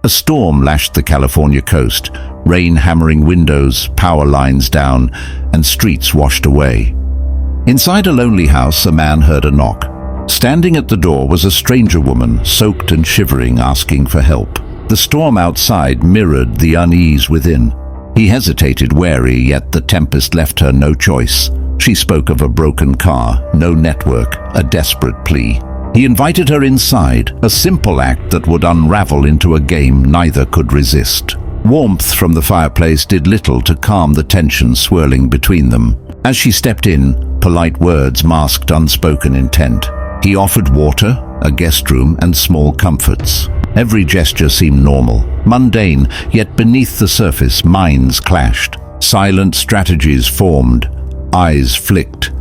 A storm lashed the California coast, rain hammering windows, power lines down, and streets washed away. Inside a lonely house, a man heard a knock. Standing at the door was a stranger woman, soaked and shivering, asking for help. The storm outside mirrored the unease within. He hesitated, wary, yet the tempest left her no choice. She spoke of a broken car, no network, a desperate plea. He invited her inside, a simple act that would unravel into a game neither could resist. Warmth from the fireplace did little to calm the tension swirling between them. As she stepped in, polite words masked unspoken intent. He offered water, a guest room, and small comforts. Every gesture seemed normal, mundane, yet beneath the surface, minds clashed. Silent strategies formed, eyes flicked,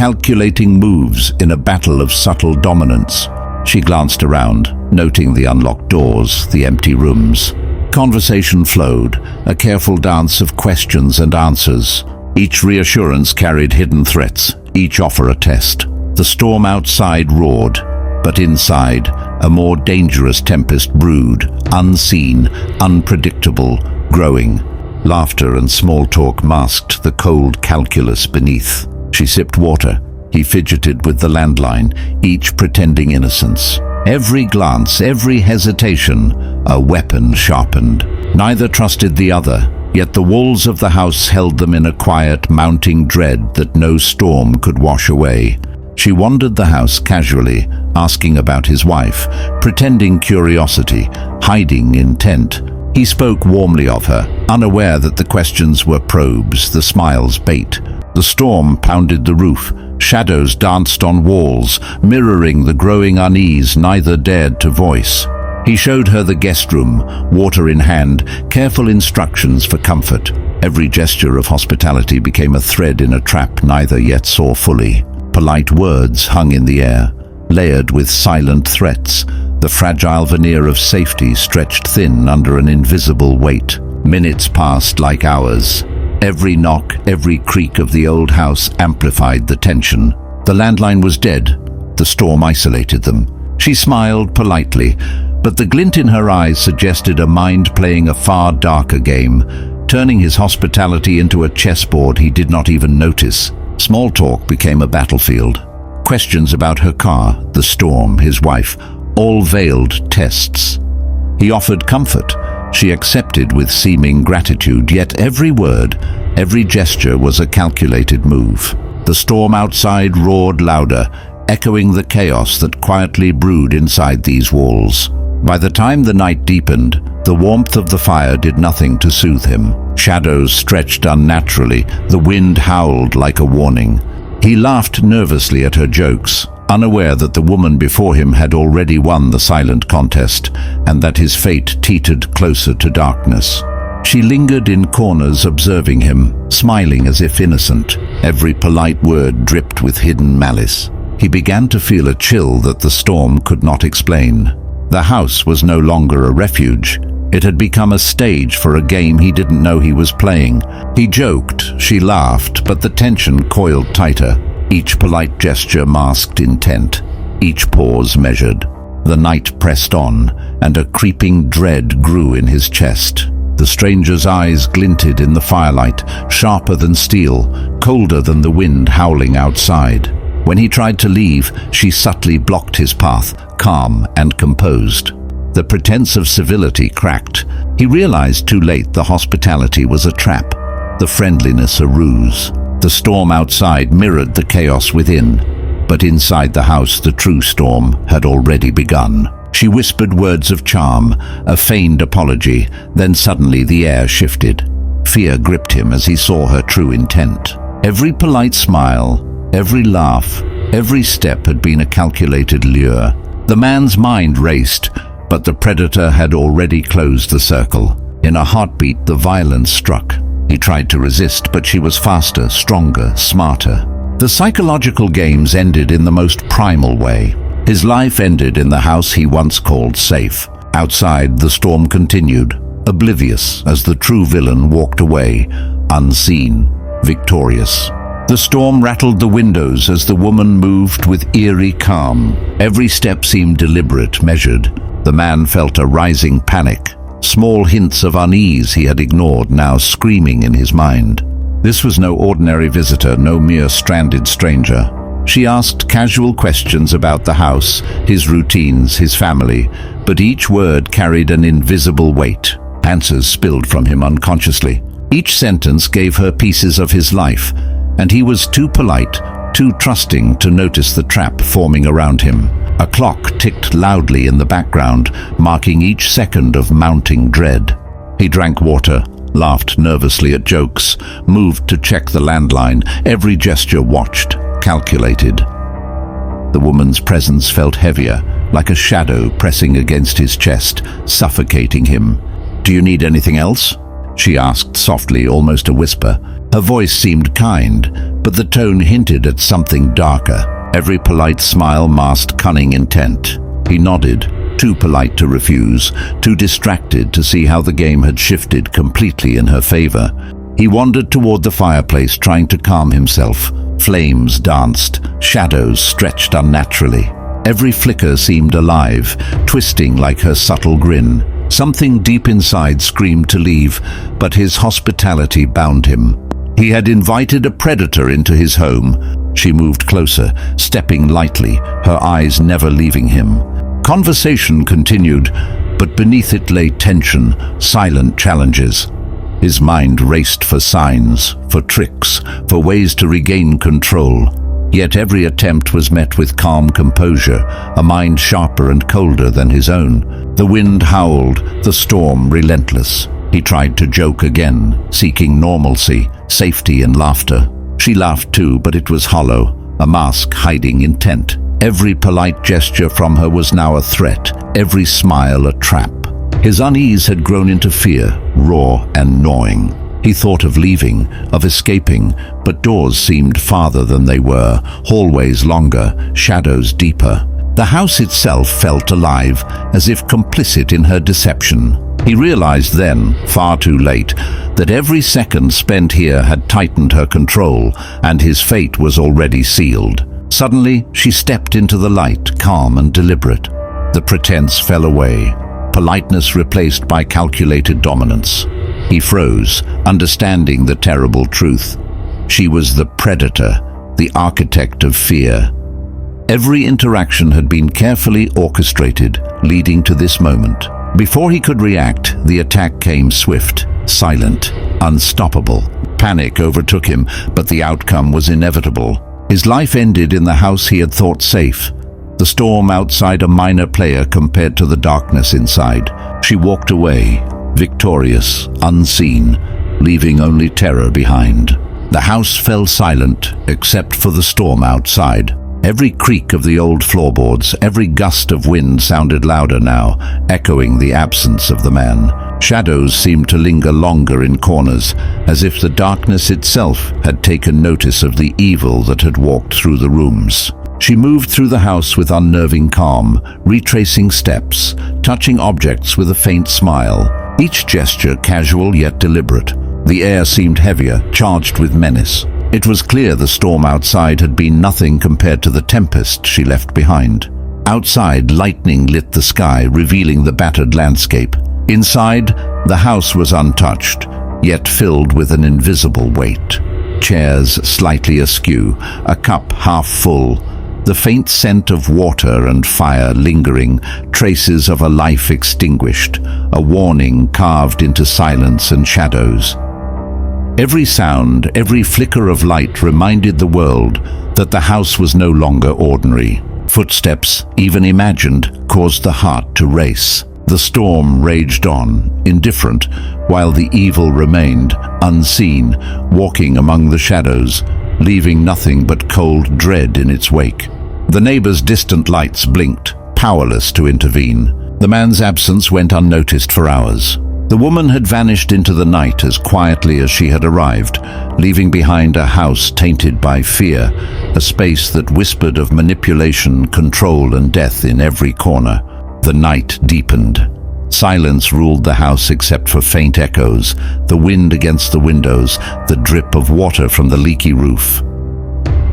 calculating moves in a battle of subtle dominance. She glanced around, noting the unlocked doors, the empty rooms. Conversation flowed, a careful dance of questions and answers. Each reassurance carried hidden threats, each offer a test. The storm outside roared, but inside, a more dangerous tempest brewed, unseen, unpredictable, growing. Laughter and small talk masked the cold calculus beneath. She sipped water. He fidgeted with the landline, each pretending innocence. Every glance, every hesitation, a weapon sharpened. Neither trusted the other, yet the walls of the house held them in a quiet, mounting dread that no storm could wash away. She wandered the house casually, asking about his wife, pretending curiosity, hiding intent. He spoke warmly of her, unaware that the questions were probes, the smiles bait. The storm pounded the roof. Shadows danced on walls, mirroring the growing unease neither dared to voice. He showed her the guest room, water in hand, careful instructions for comfort. Every gesture of hospitality became a thread in a trap neither yet saw fully. Polite words hung in the air, layered with silent threats. The fragile veneer of safety stretched thin under an invisible weight. Minutes passed like hours. Every knock, every creak of the old house amplified the tension. The landline was dead. The storm isolated them. She smiled politely, but the glint in her eyes suggested a mind playing a far darker game, turning his hospitality into a chessboard he did not even notice. Small talk became a battlefield. Questions about her car, the storm, his wife, all veiled tests. He offered comfort. She accepted with seeming gratitude, yet every word, every gesture was a calculated move. The storm outside roared louder, echoing the chaos that quietly brewed inside these walls. By the time the night deepened, the warmth of the fire did nothing to soothe him. Shadows stretched unnaturally, the wind howled like a warning. He laughed nervously at her jokes, unaware that the woman before him had already won the silent contest, and that his fate teetered closer to darkness. She lingered in corners observing him, smiling as if innocent. Every polite word dripped with hidden malice. He began to feel a chill that the storm could not explain. The house was no longer a refuge. It had become a stage for a game he didn't know he was playing. He joked, she laughed, but the tension coiled tighter. Each polite gesture masked intent, each pause measured. The night pressed on, and a creeping dread grew in his chest. The stranger's eyes glinted in the firelight, sharper than steel, colder than the wind howling outside. When he tried to leave, she subtly blocked his path, calm and composed. The pretense of civility cracked. He realized too late the hospitality was a trap, the friendliness a ruse. The storm outside mirrored the chaos within, but inside the house the true storm had already begun. She whispered words of charm, a feigned apology, then suddenly the air shifted. Fear gripped him as he saw her true intent. Every polite smile, every laugh, every step had been a calculated lure. The man's mind raced, but the predator had already closed the circle. In a heartbeat, the violence struck. He tried to resist, but she was faster, stronger, smarter. The psychological games ended in the most primal way. His life ended in the house he once called safe. Outside, the storm continued, oblivious as the true villain walked away, unseen, victorious. The storm rattled the windows as the woman moved with eerie calm. Every step seemed deliberate, measured. The man felt a rising panic, Small hints of unease he had ignored now screaming in his mind. This was no ordinary visitor, no mere stranded stranger. She asked casual questions about the house, his routines, his family, but each word carried an invisible weight. Answers spilled from him unconsciously. Each sentence gave her pieces of his life, and he was too polite, too trusting to notice the trap forming around him. A clock ticked loudly in the background, marking each second of mounting dread. He drank water, laughed nervously at jokes, moved to check the landline, every gesture watched, calculated. The woman's presence felt heavier, like a shadow pressing against his chest, suffocating him. "Do you need anything else?" she asked softly, almost a whisper. Her voice seemed kind, but the tone hinted at something darker. Every polite smile masked cunning intent. He nodded, too polite to refuse, too distracted to see how the game had shifted completely in her favor. He wandered toward the fireplace, trying to calm himself. Flames danced, shadows stretched unnaturally. Every flicker seemed alive, twisting like her subtle grin. Something deep inside screamed to leave, but his hospitality bound him. He had invited a predator into his home. She moved closer, stepping lightly, her eyes never leaving him. Conversation continued, but beneath it lay tension, silent challenges. His mind raced for signs, for tricks, for ways to regain control. Yet every attempt was met with calm composure, a mind sharper and colder than his own. The wind howled, the storm relentless. He tried to joke again, seeking normalcy, safety and laughter. She laughed too, but it was hollow, a mask hiding intent. Every polite gesture from her was now a threat, every smile a trap. His unease had grown into fear, raw and gnawing. He thought of leaving, of escaping, but doors seemed farther than they were, hallways longer, shadows deeper. The house itself felt alive, as if complicit in her deception. He realized then, far too late, that every second spent here had tightened her control, and his fate was already sealed. Suddenly, she stepped into the light, calm and deliberate. The pretense fell away, politeness replaced by calculated dominance. He froze, understanding the terrible truth. She was the predator, the architect of fear. Every interaction had been carefully orchestrated, leading to this moment. Before he could react, the attack came swift, silent, unstoppable. Panic overtook him, but the outcome was inevitable. His life ended in the house he had thought safe. The storm outside a minor player compared to the darkness inside. She walked away, victorious, unseen, leaving only terror behind. The house fell silent, except for the storm outside. Every creak of the old floorboards, every gust of wind sounded louder now, echoing the absence of the man. Shadows seemed to linger longer in corners, as if the darkness itself had taken notice of the evil that had walked through the rooms. She moved through the house with unnerving calm, retracing steps, touching objects with a faint smile, each gesture casual yet deliberate. The air seemed heavier, charged with menace. It was clear the storm outside had been nothing compared to the tempest she left behind. Outside, lightning lit the sky, revealing the battered landscape. Inside, the house was untouched, yet filled with an invisible weight. Chairs slightly askew, a cup half full, the faint scent of water and fire lingering, traces of a life extinguished, a warning carved into silence and shadows. Every sound, every flicker of light reminded the world that the house was no longer ordinary. Footsteps, even imagined, caused the heart to race. The storm raged on, indifferent, while the evil remained, unseen, walking among the shadows, leaving nothing but cold dread in its wake. The neighbors' distant lights blinked, powerless to intervene. The man's absence went unnoticed for hours. The woman had vanished into the night as quietly as she had arrived, leaving behind a house tainted by fear, a space that whispered of manipulation, control, and death in every corner. The night deepened. Silence ruled the house except for faint echoes, the wind against the windows, the drip of water from the leaky roof.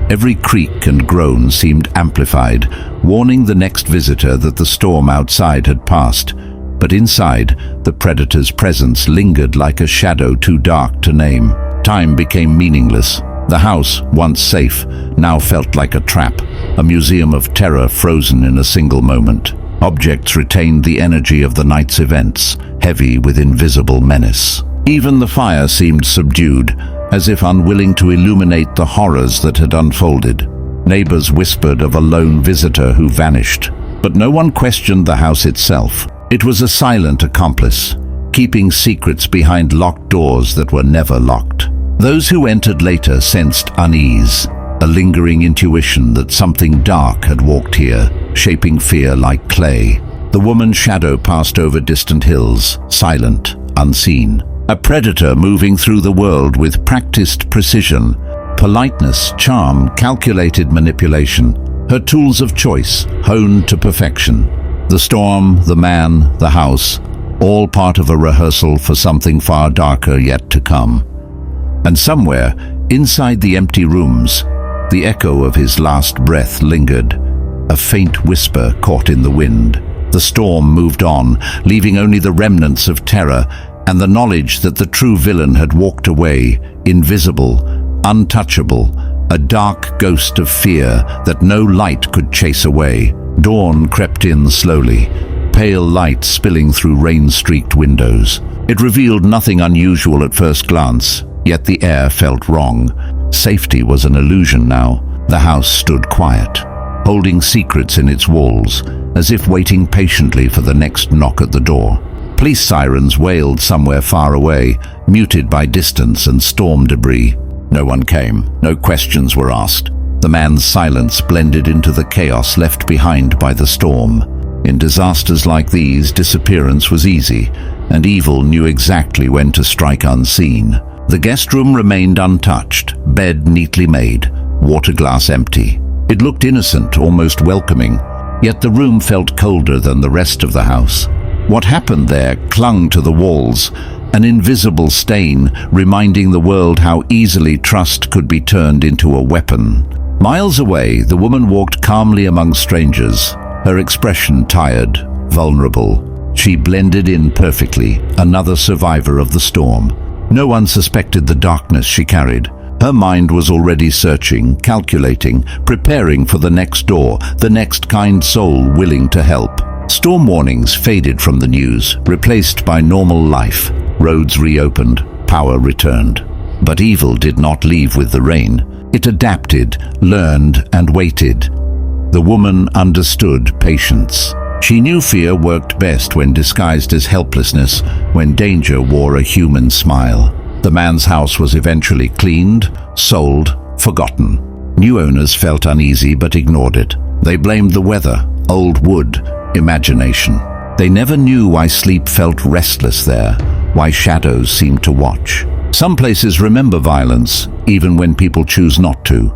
Every creak and groan seemed amplified, warning the next visitor that the storm outside had passed. But inside, the predator's presence lingered like a shadow too dark to name. Time became meaningless. The house, once safe, now felt like a trap, a museum of terror frozen in a single moment. Objects retained the energy of the night's events, heavy with invisible menace. Even the fire seemed subdued, as if unwilling to illuminate the horrors that had unfolded. Neighbors whispered of a lone visitor who vanished, but no one questioned the house itself. It was a silent accomplice, keeping secrets behind locked doors that were never locked. Those who entered later sensed unease, a lingering intuition that something dark had walked here, shaping fear like clay. The woman's shadow passed over distant hills, silent, unseen. A predator moving through the world with practiced precision, politeness, charm, calculated manipulation, her tools of choice honed to perfection. The storm, the man, the house, all part of a rehearsal for something far darker yet to come. And somewhere, inside the empty rooms, the echo of his last breath lingered, a faint whisper caught in the wind. The storm moved on, leaving only the remnants of terror and the knowledge that the true villain had walked away, invisible, untouchable, a dark ghost of fear that no light could chase away. Dawn crept in slowly, pale light spilling through rain-streaked windows. It revealed nothing unusual at first glance, yet the air felt wrong. Safety was an illusion now. The house stood quiet, holding secrets in its walls, as if waiting patiently for the next knock at the door. Police sirens wailed somewhere far away, muted by distance and storm debris. No one came. No questions were asked. The man's silence blended into the chaos left behind by the storm. In disasters like these, disappearance was easy, and evil knew exactly when to strike unseen. The guest room remained untouched, bed neatly made, water glass empty. It looked innocent, almost welcoming, yet the room felt colder than the rest of the house. What happened there clung to the walls, an invisible stain reminding the world how easily trust could be turned into a weapon. Miles away, the woman walked calmly among strangers, her expression tired, vulnerable. She blended in perfectly, another survivor of the storm. No one suspected the darkness she carried. Her mind was already searching, calculating, preparing for the next door, the next kind soul willing to help. Storm warnings faded from the news, replaced by normal life. Roads reopened, power returned. But evil did not leave with the rain. It adapted, learned, and waited. The woman understood patience. She knew fear worked best when disguised as helplessness, when danger wore a human smile. The man's house was eventually cleaned, sold, forgotten. New owners felt uneasy but ignored it. They blamed the weather, old wood, imagination. They never knew why sleep felt restless there, why shadows seemed to watch. Some places remember violence, even when people choose not to.